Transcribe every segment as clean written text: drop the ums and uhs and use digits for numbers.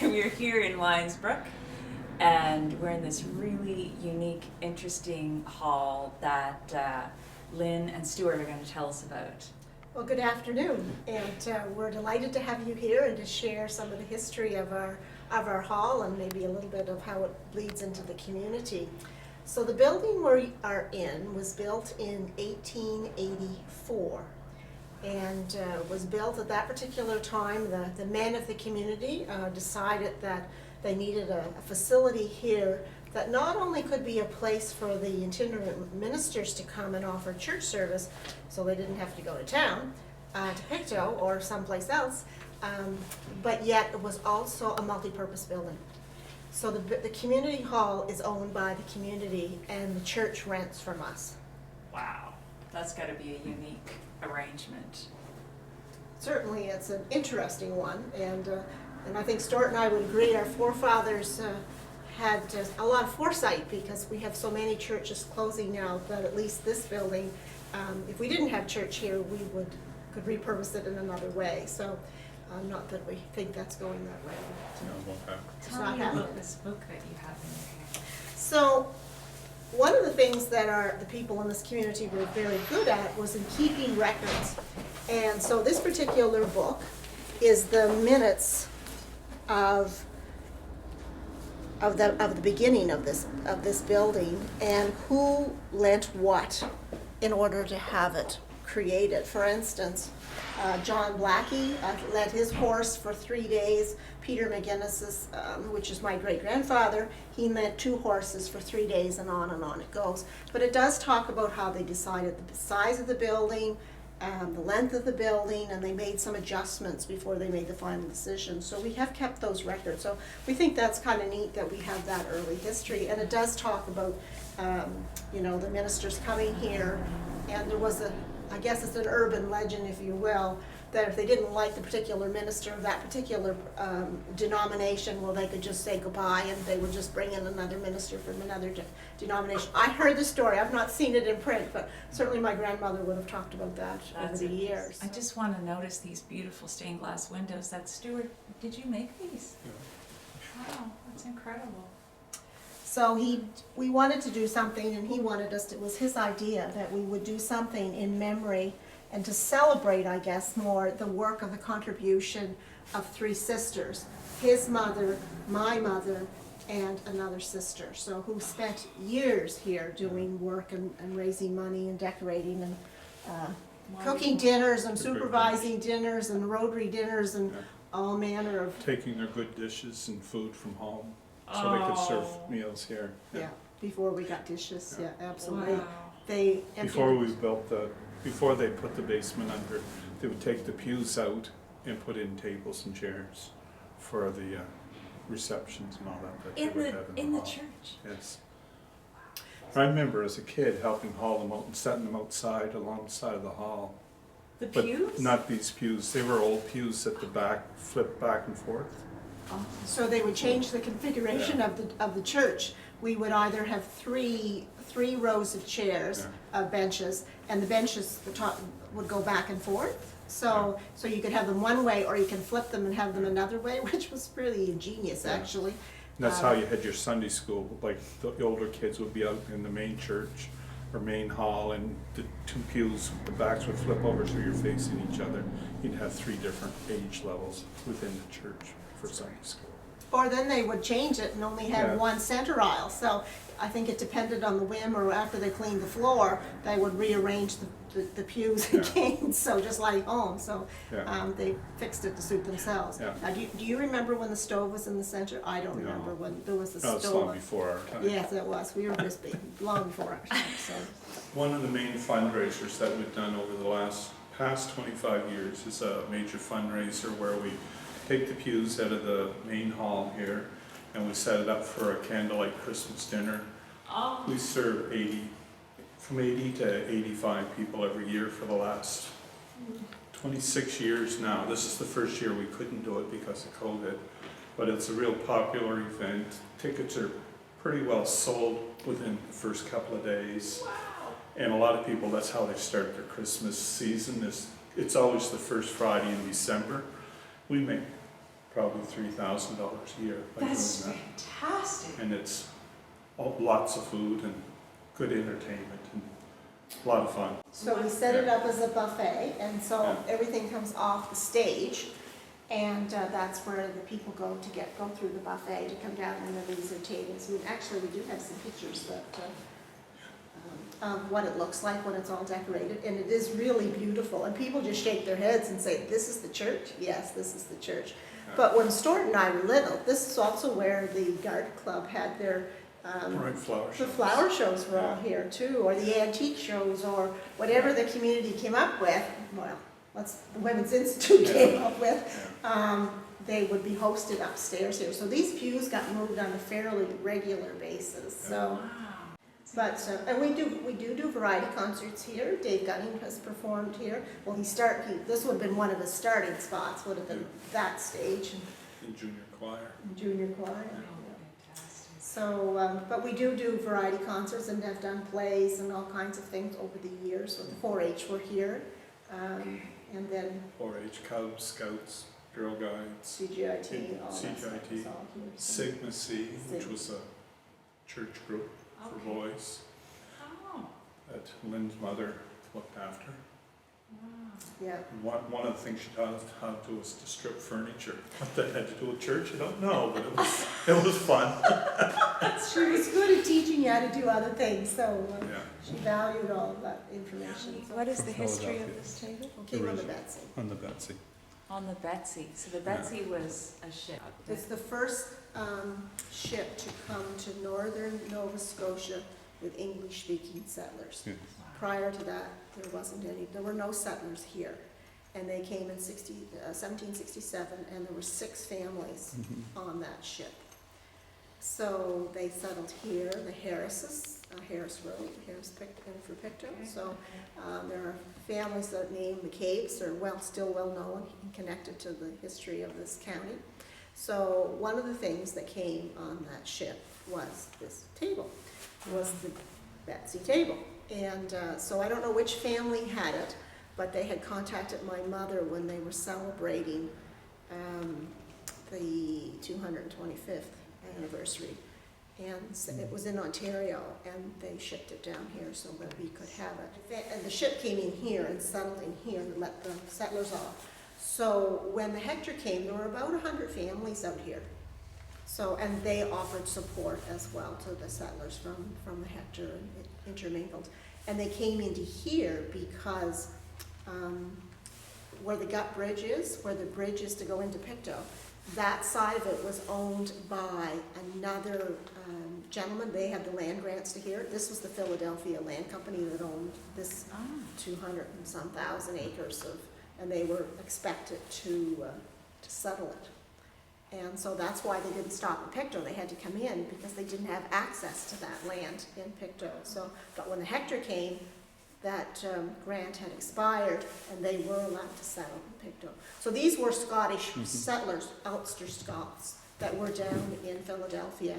We're here in Lyon's Brook, and we're in this really unique, interesting hall that Lynn and Stewart are going to tell us about. Well, good afternoon, and we're delighted to have you here and to share some of the history of our hall and maybe a little bit of how it bleeds into the community. So the building we are in was built in 1884 and was built at that particular time. The men of the community decided that they needed a facility here that not only could be a place for the itinerant ministers to come and offer church service, so they didn't have to go to town, to Pictou or someplace else, but yet it was also a multi-purpose building. So the community hall is owned by the community and the church rents from us. Wow, that's got to be a unique arrangement. Certainly it's an interesting one, and I think Stuart and I would agree our forefathers had a lot of foresight, because we have so many churches closing now that at least this building, if we didn't have church here, we could repurpose it in another way. So not that we think that's going that way. Tell me about this book that you have in your hand. So one of the things that the people in this community were very good at was in keeping records. And so this particular book is the minutes of the beginning of this building, and who lent what in order to have it created. For instance, John Blackie lent his horse for 3 days. Peter McGinnis's, which is my great-grandfather, he lent 2 horses for 3 days, and on it goes. But it does talk about how they decided the size of the building, the length of the building, and they made some adjustments before they made the final decision. So we have kept those records. So we think that's kind of neat that we have that early history. And it does talk about, the ministers coming here, and there was I guess it's an urban legend, if you will, that if they didn't like the particular minister of that particular denomination, well, they could just say goodbye, and they would just bring in another minister from another denomination. I heard the story. I've not seen it in print, but certainly my grandmother would have talked about that over the years. I just want to notice these beautiful stained glass windows. That Stewart, did you make these? Yeah. Wow, that's incredible. So we wanted to do something, and he wanted us to, it was his idea that we would do something in memory and to celebrate, I guess, more the work of the contribution of 3 sisters, his mother, my mother, and another sister, so who spent years here doing work and raising money and decorating and cooking dinners and supervising dinners and Rotary dinners and all manner of... Taking their good dishes and food from home, so they could serve meals here. Yeah, before we got dishes, yeah, absolutely. Wow. Before they put the basement under, they would take the pews out and put in tables and chairs for the receptions and all that they would have in the hall. church. Yes. I remember as a kid helping haul them out and setting them outside along the side of the hall. The But pews? not these pews. They were old pews at the back, flipped back and forth. So they would change the configuration of the church. We would either have three rows of chairs, benches, and the benches, the top would go back and forth. So you could have them one way, or you can flip them and have them another way, which was really ingenious, actually. And that's how you had your Sunday school. Like the older kids would be out in the main church or main hall, and the 2 pews, the backs would flip over so you're facing each other. You'd have 3 different age levels within the church for Sunday school. Or then they would change it and only have one center aisle. So I think it depended on the whim, or after they cleaned the floor, they would rearrange the pews again, so just like home. So they fixed it to suit themselves. Yeah. Now, do you remember when the stove was in the center? I don't remember when there was the stove. It's long before our time. Yes, it was. We were just long before our time. So. One of the main fundraisers that we've done over the past 25 years is a major fundraiser where we take the pews out of the main hall here and we set it up for a candlelight Christmas dinner. Oh. We serve from 80 to 85 people every year for the last 26 years now. This is the first year we couldn't do it because of COVID, but it's a real popular event. Tickets are pretty well sold within the first couple of days. Wow. And a lot of people, that's how they start their Christmas season. It's always the first Friday in December. We make probably $3,000 a year by That's doing fantastic. that. And it's lots of food and good entertainment and a lot of fun. So we set it up as a buffet, and so Yeah. everything comes off the stage, and that's where the people go to go through the buffet, to come down and then these are tables. Actually, we do have some pictures that, of what it looks like when it's all decorated, and it is really beautiful. And people just shake their heads and say, "This is the church?" Yes, this is the church. But when Stuart and I were little, this is also where the garden club had their Right, flower the shows. flower shows were all here too, or the antique shows, or whatever the community came up with. Well, the Women's Institute came up with. Yeah. They would be hosted upstairs here. So these pews got moved on a fairly regular basis. So, Wow. but and we do variety concerts here. Dave Gunning has performed here. Well, this would have been one of his starting spots. Would have been that stage In junior choir. in junior choir. Oh, Yeah. fantastic. So, but we do variety concerts and have done plays and all kinds of things over the years. So the 4-H were here, and then 4-H, Cubs, Scouts, Girl Guides, CGIT, all that stuff CGIT, was all here. Sigma C, which Sig- was a church group for Okay. boys Oh, that Lynn's mother looked after. wow. Yeah. One of the things she taught us how to do was to strip furniture. What that had to do with church, I don't know, but it was fun. She was good at teaching you how to do other things, so Yeah. she valued all of that information. So What is the From history of Philadelphia. this table? came on the Betsy. On the Betsy. On the Betsy. So the Betsy was a ship. It's the first ship to come to northern Nova Scotia with English-speaking settlers. Yes. Prior to that, there were no settlers here. And they came in 1767, and there were 6 families on that ship. So they settled here, the Harrises, Harris Road, Harris and for Pictou. So there are families that name McCabe's are still well known and connected to the history of this county. So one of the things that came on that ship was this table, was the Betsy table. And so I don't know which family had it, but they had contacted my mother when they were celebrating the 225th anniversary. And so it was in Ontario, and they shipped it down here so that we could have it. And the ship came in here and settled in here and let the settlers off. So when the Hector came, there were about 100 families out here. So, and they offered support as well to the settlers from the Hector, and it intermingled. And they came into here because where the Gut Bridge is, where the bridge is to go into Pictou, that side of it was owned by another gentleman. They had the land grants to here. This was the Philadelphia Land Company that owned this 200 and some thousand acres and they were expected to settle it. And so that's why they didn't stop in Pictou. They had to come in because they didn't have access to that land in Pictou. So, but when the Hector came, that grant had expired and they were allowed to settle in Pictou. So these were Scottish settlers, Ulster Scots, that were down in Philadelphia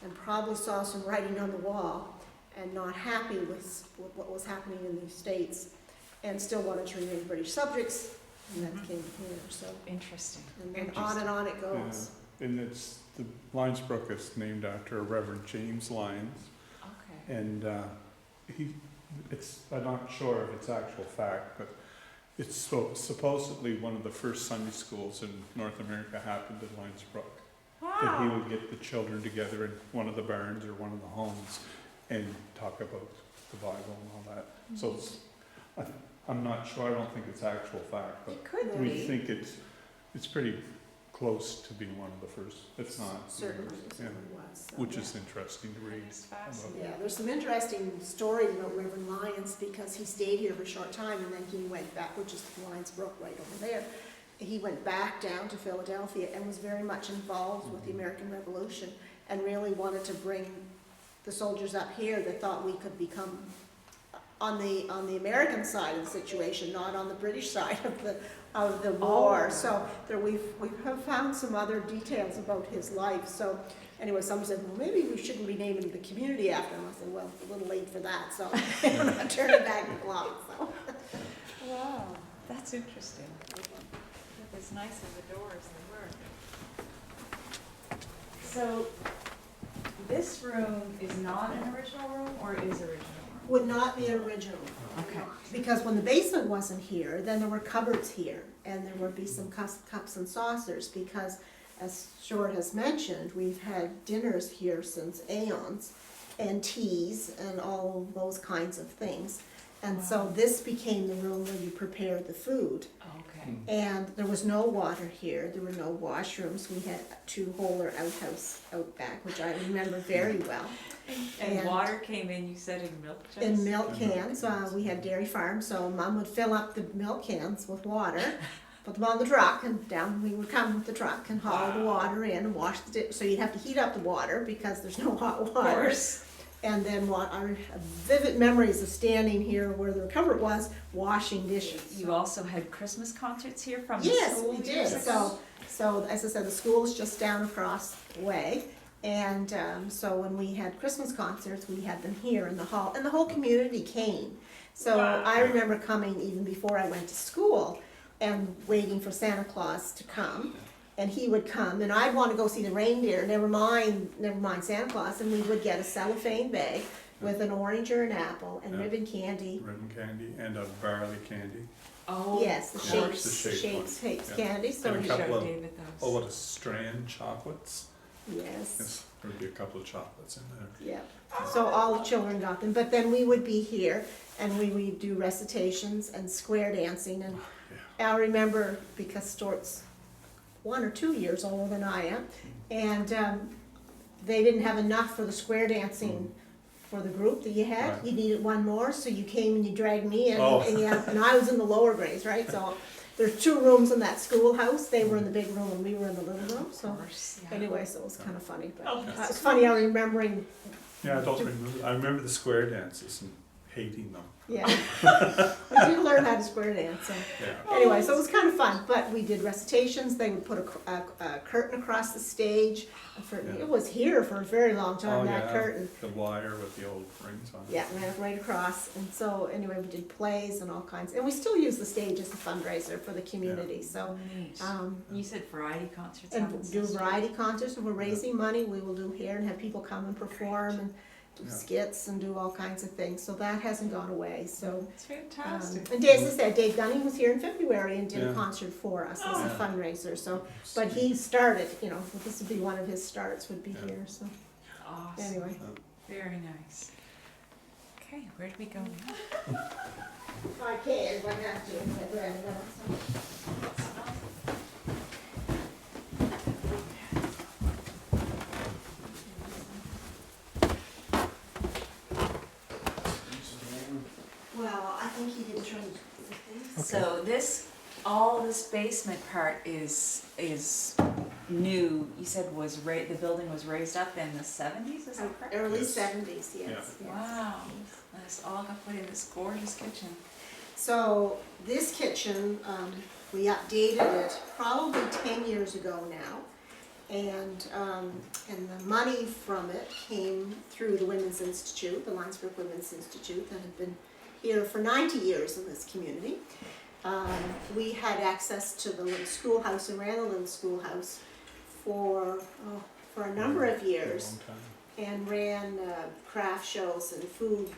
and probably saw some writing on the wall and not happy with what was happening in the States and still wanted to remain British subjects, and that came here. So, Interesting. and then on and on it goes. Yeah. And it's, the Lyons Brook is named after Reverend James Lyons. Okay. And I'm not sure if it's actual fact, but it's supposedly one of the first Sunday schools in North America happened at Lyons Brook. That he Wow. would get the children together in one of the barns or one of the homes and talk about the Bible and all that. So it's, I'm not sure, I don't think it's actual fact, but It could we be. think it's pretty close to being one of the first, if not. Certainly, Yeah. certainly was. So, Which yeah. is interesting to read. That is fascinating. Yeah, there's some interesting stories about Reverend Lyons because he stayed here for a short time and then he went back, which is Lyons Brook right over there. He went back down to Philadelphia and was very much involved with the American Revolution and really wanted to bring the soldiers up here that thought we could become on the American side of the situation, not on the British side of the war. Oh. So there we have found some other details about his life. So anyway, someone said, well, maybe we shouldn't be naming the community after him. I said, well, it's a little late for that, so we're not turning back the clock. So. Wow, that's interesting. It was nice of the doors they were. So this room is not an original room or is original room? Would not be original. Okay. Because when the basement wasn't here, then there were cupboards here, and there would be some cups and saucers, because as Stuart has mentioned, we've had dinners here since aeons, and teas, and all those kinds of things. And so this became the room where you prepared the food. Okay. And there was no water here, there were no washrooms, we had a two-holer outhouse out back, which I remember very well. And water came in, you said, in milk jugs? In milk cans, we had dairy farm, so Mom would fill up the milk cans with water, put them on the truck, and down we would come with the truck and haul the water in and wash the so you'd have to heat up the water because there's no hot Of water. course. And then our vivid memories of standing here where the cupboard was, washing dishes. You also had Christmas concerts here from the Yes, school we years did. ago? So as I said, the school is just down across the way. And so when we had Christmas concerts, we had them here in the hall, and the whole community came. So Wow. I remember coming even before I went to school and waiting for Santa Claus to come. And he would come, and I'd want to go see the reindeer, never mind Santa Claus, and we would get a cellophane bag with an orange or an apple and ribbon candy. Ribbon candy and a barley candy. Oh, Yes, the of Yeah, course. the shapes Yeah. candy, so And a We couple showed of- David A those. lot of Strand chocolates. yes. Yes, there would be a couple of chocolates in there. Yeah, so all the children got them, but then we would be here and we would do recitations and square dancing, and I remember, because Stuart's 1 or 2 years older than I am, and they didn't have enough for the square dancing for the group that you had. Right. You needed one more, so you came and you dragged me in, Oh. and I was in the lower grades, right? So there's 2 rooms in that schoolhouse. They were in the big room and we were in the little room, so. Of course, yeah. Anyway, so it was kind of funny, but Oh, that's it's funny, I'm remembering, Yeah, I don't remember. I remember the square dances and hating them. yeah. I did learn how to square dance, so. Yeah. Anyway, so it was kind of fun, but we did recitations, they would put a curtain across the stage. Yeah. It was here for a very long time, Oh, that yeah. curtain. The wire with the old rings on it. Yeah, ran right across, and so, anyway, we did plays and all kinds, and we still use the stage as a fundraiser for the community, so. Neat. Um, You said variety concerts. on and this do list? variety concerts, and we're raising money, we will do here and have people come and perform and do Yeah. skits and do all kinds of things, so that hasn't gone away, so. It's fantastic. And as I said, Dave Gunning was here in February and did a Yeah. concert for us as a Yeah. fundraiser, so, but he started, this would be one of his starts, would be Yeah. here, so, Awesome. anyway. Very nice. Okay, where do we go now? I can, if I have to. Well, I think he did try to. So all this basement part is new. You said the building was raised up in the 70s, is that correct? Early Yes. 70s, yes. yes. Wow, and it's all got put in this gorgeous kitchen. So this kitchen, we updated it probably 10 years ago now. And the money from it came through the Women's Institute, the Brook Women's Institute, that had been here for 90 years in this community. We had access to the little schoolhouse and ran the little schoolhouse for a number of years, A long time. and ran craft shows and food,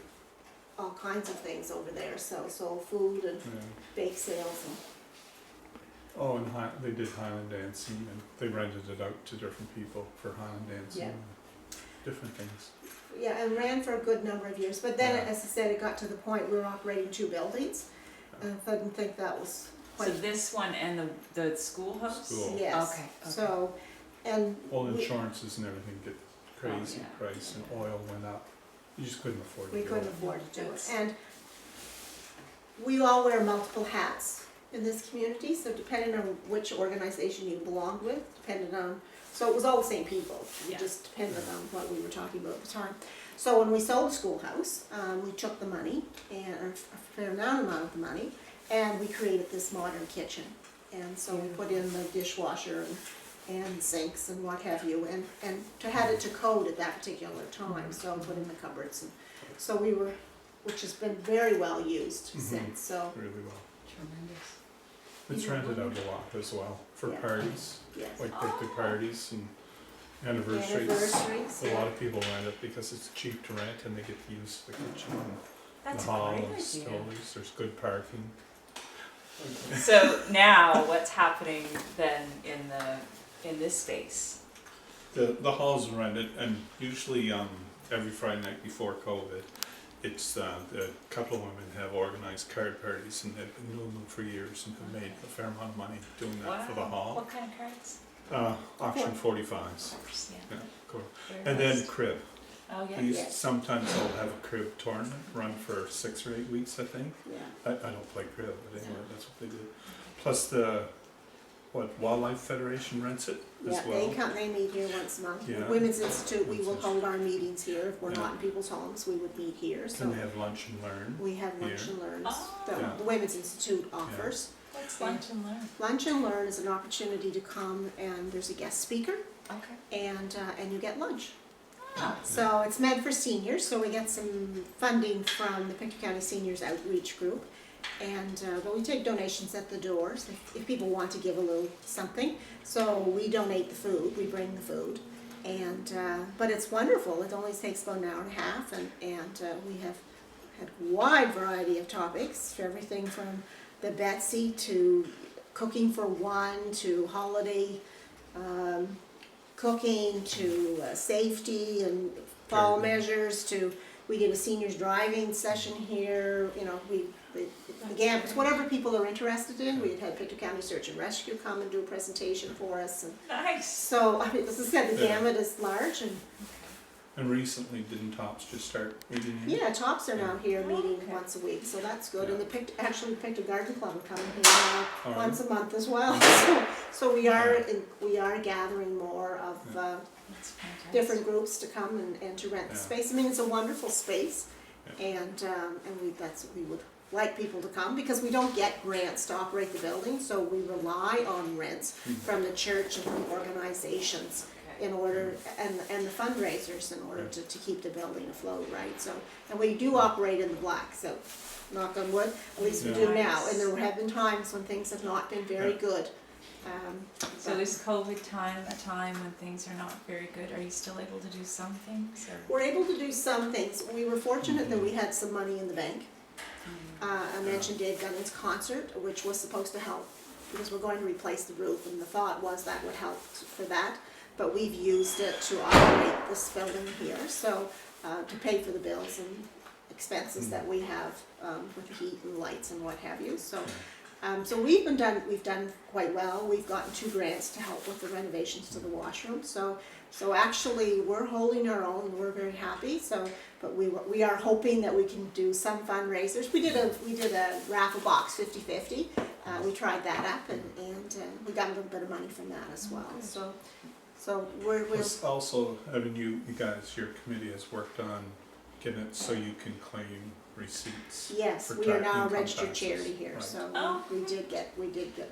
all kinds of things over there. So sold food and Yeah. bake sales and. Oh, and they did Highland dancing, and they rented it out to different people for Highland dancing. Yeah. And different things. Yeah, and ran for a good number of years, but then, Yeah. as I said, it got to the point we were operating 2 buildings, and I didn't think that was So quite. this one and the schoolhouse? School. Yes, Okay, okay. so, and. All we- insurances and everything get crazy yeah. price, and oil went up. You just couldn't afford to We do couldn't it. afford to do it, That's- and we all wear multiple hats in this community, so depending on which organization you belonged with, depended on, so it was all the same people. It Yeah. just depended on what we were talking about at the time. So when we sold the schoolhouse, we took the money, and a fair amount of the money, and we created this modern kitchen. And so we put in the dishwasher and sinks and what have you, and to have it to code at that particular time, so I put in the cupboards. And so we were, which has been very well used Mhm. since, so, Really well. Tremendous. It's rented out a lot as well, for Yeah. parties, yes. like birthday parties and Anniversaries, A yeah. lot of people rent it because it's cheap to rent and they get to use the kitchen and That's the a hall great and idea. stoves. There's good parking. So now, what's happening then in this space? The hall's rented, and usually every Friday night before COVID, it's a couple of women have organized card parties, and they've been doing them for years and have made a fair amount of money doing that for the hall. What kind of cards? Auction 45s. Of course, yeah. Yeah, cool. Very And then nice. crib. Oh yeah. Yeah. Sometimes they'll have a crib tournament run for 6 or 8 weeks, I think. Yeah. I don't play crib, but anyway, that's what they do. Plus the Wildlife Federation rents it as Yeah, well. they meet here once a month. Yeah. Women's Institute, we will Women's hold our meetings here. If we're Yeah. not in people's homes, we would meet here, so And they have lunch and learn. we have lunch here. and learns Oh. that Yeah. the Women's Institute offers. What's lunch and learn? Lunch and learn is an opportunity to come and there's a guest speaker Okay. and you get lunch. Oh. So it's meant for seniors, so we get some funding from the Pictou County Seniors Outreach Group. And, but we take donations at the doors if people want to give a little something. So we donate the food, we bring the food. And, but it's wonderful, it only takes about an hour and a half and we have had a wide variety of topics, everything from the Betsy to cooking for one to holiday cooking to safety and fall measures to, we did a seniors driving session here, you know, the gamut, whatever people are interested in. We had Pictou County Search and Rescue come and do a presentation for us. And Nice. so, I mean, as I said, the Yeah. gamut is large and And recently, didn't Tops just start meeting here? yeah, Tops are now here meeting Okay. once a week, so that's good. Yeah. And the Pictou Garden Club are coming here now All right. once a month as well. So we are gathering more of That's fantastic. different groups to come and to rent the Yeah. space. I mean, it's a wonderful space, Yeah. and we would like people to come because we don't get grants to operate the building, so we rely on rents from the church and from organizations in order, and the fundraisers in order to keep the building afloat, right? So, and we do operate in the black, so knock on wood, at least we do now. And there have been times when things have not been very Yeah. good. So is COVID time a time when things are not very good? Are you still able to do some things? Or? We're able to do some things. We were fortunate that we had some money in the bank. I mentioned Dave Gunning's concert, which was supposed to help because we're going to replace the roof, and the thought was that would help for that. But we've used it to operate this building here, so to pay for the bills and expenses that we have with the heat and lights and what have you. So, so we've done quite well. We've gotten 2 grants to help with the renovations to the washroom. So actually, we're holding our own. We're very happy. So, but we are hoping that we can do some fundraisers. We did a raffle box 50/50. We tried that up and we got a little bit of money from that as well. So we're Plus also, I mean, you guys, your committee has worked on getting it so you can claim receipts. yes, for we are now a income registered taxes. charity here, Right. so Oh. we did get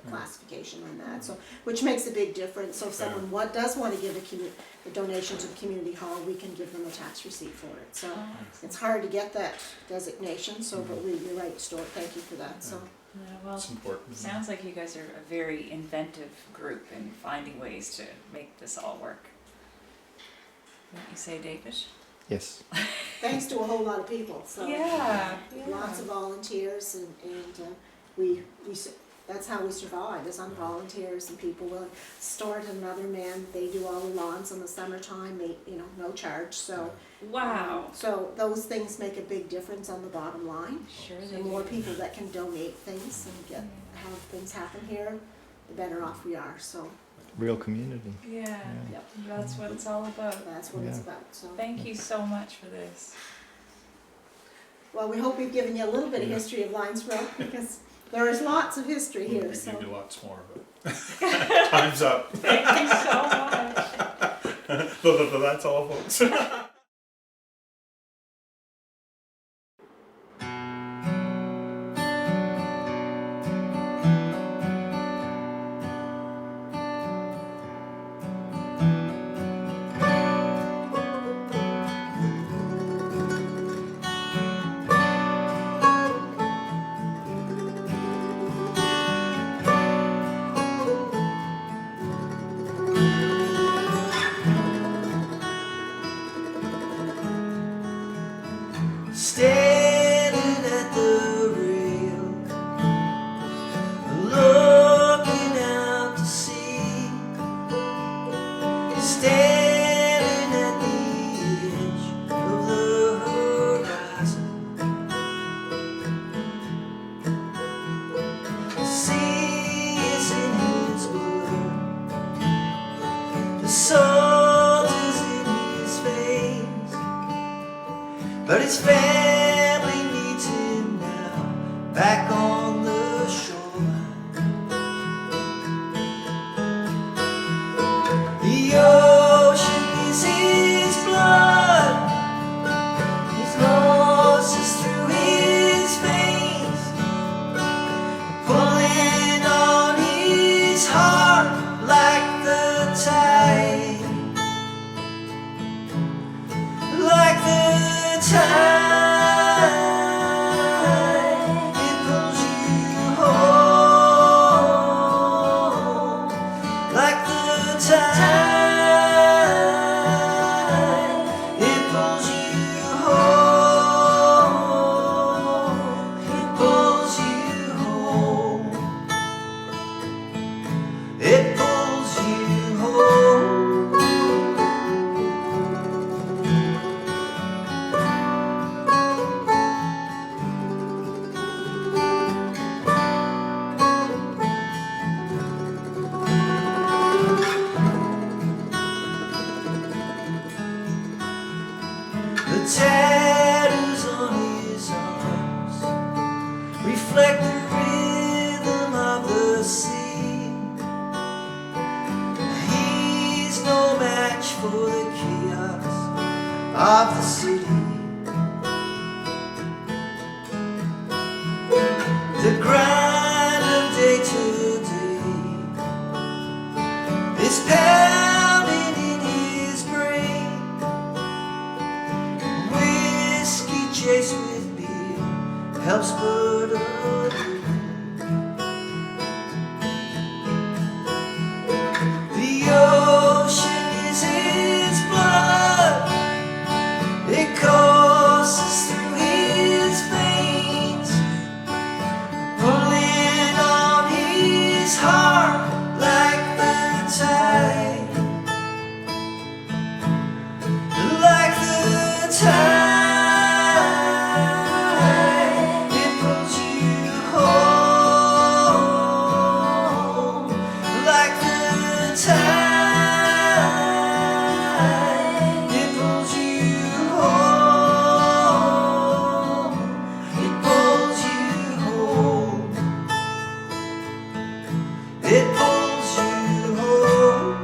classification on that, so, which makes a big difference. So if someone does want to give a donation to the community hall, we can give them a tax receipt for it. So Oh, it's hard to get that designation, so, but you're right, Stuart, thank you for that, so. yeah, well, It's important. sounds like you guys are a very inventive group in finding ways to make this all work. Wouldn't you say, David? Yes. Thanks to a whole lot of people, so. Yeah, Lots of volunteers and we that's how we survive, is on volunteers and people will start another man, they do all the lawns in the summertime, no charge, so. Wow. So those things make a big difference on the bottom line. Sure The they more do. people that can donate things and have things happen here, the better off we are, so Real community. Yeah, Yep. that's what it's all about. that's what it's Yeah. about, so. Thank you so much for this. Well, we hope we've given you a little bit of Yeah. history of Lyons Brook, because there is lots of history here, We so. do lots more, but time's up. Thank you so much. But that's all, folks. his family needs him now, back on the shoreline. The ocean is his blood, it courses through his veins, pulling on his heart like the tide, like the tide. It pulls you home, like the tide. It pulls you home, it pulls you home, it pulls you home. The tattoos on his arms reflect the rhythm of the sea. He's no match for the chaos of the city. The grind of day to day is pounding in his brain. Whiskey chased with beer helps put a the ocean is his blood, it courses through his veins, pulling on his heart like the tide, like the tide. It pulls you home, like the tide. It pulls you home, it pulls you home, it pulls you home.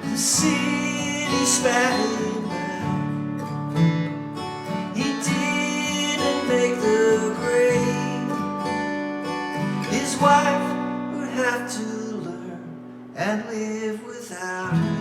The city spat him out, he didn't make the grade. His wife would have to learn and live without him.